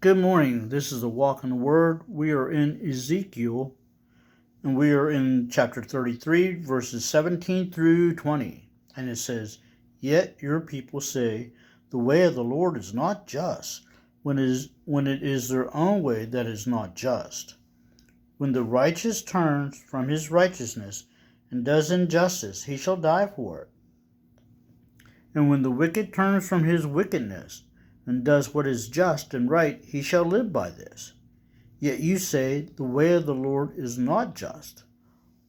Good morning. This is a walk in the Word. We are in Ezekiel, and we are in chapter 33, verses 17 through 20. And it says, "Yet your people say, the way of the Lord is not just, when it is their own way that is not just. When the righteous turns from his righteousness and does injustice, he shall die for it. And when the wicked turns from his wickedness and does what is just and right, he shall live by this. Yet you say, the way of the Lord is not just.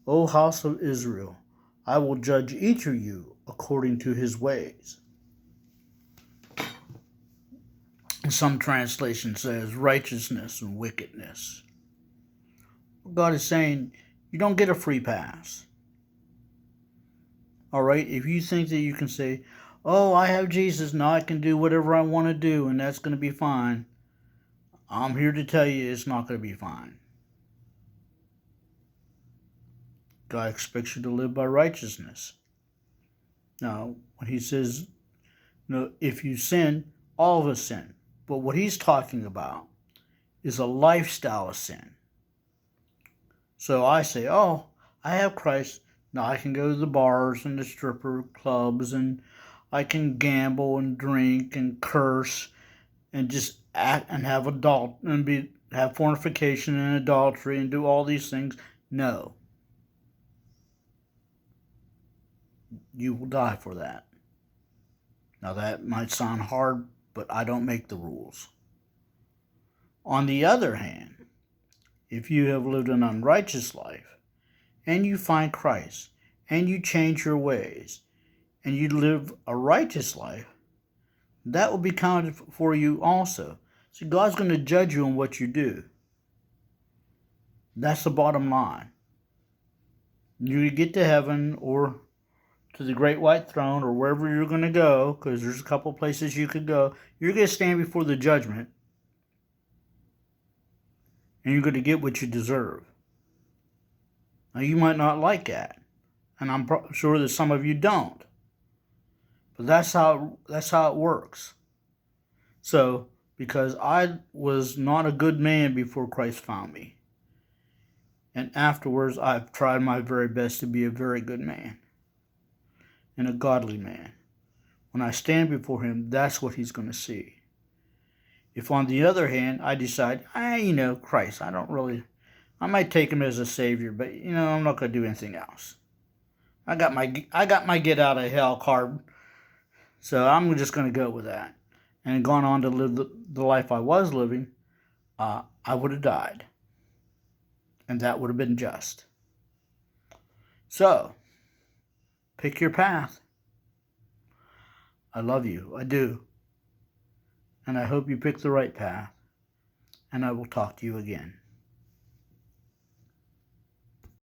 O house of Israel, I will judge each of you according to his ways." And some translation says righteousness and wickedness. God is saying, you don't get a free pass. All right, if you think that you can say, "Oh, I have Jesus, now I can do whatever I want to do and that's going to be fine," I'm here to tell you it's not going to be fine. God expects you to live by righteousness. Now, when he says, if you sin, all of us sin. But what he's talking about is a lifestyle of sin. So I say, oh, I have Christ. Now I can go to the bars and the stripper clubs, and I can gamble and drink and curse and just act and have have fornication and adultery and do all these things. No. You will die for that. Now that might sound hard, but I don't make the rules. On the other hand, if you have lived an unrighteous life and you find Christ and you change your ways and you live a righteous life, that will be counted for you also. See, God's going to judge you on what you do. That's the bottom line. You get to heaven or to the great white throne or wherever you're going to go, because there's a couple places you could go. You're going to stand before the judgment, and you're going to get what you deserve. Now, you might not like that, and I'm sure that some of you don't, but that's how it works. So, because I was not a good man before Christ found me, and afterwards I've tried my very best to be a very good man and a godly man. When I stand before him, that's what he's going to see. If on the other hand, I decide, Christ, I might take him as a savior, but I'm not going to do anything else. I got my get out of hell card, so I'm just going to go with that. And gone on to live the life I was living, I would have died. And that would have been just. So, pick your path. I love you. I do. And I hope you pick the right path. And I will talk to you again.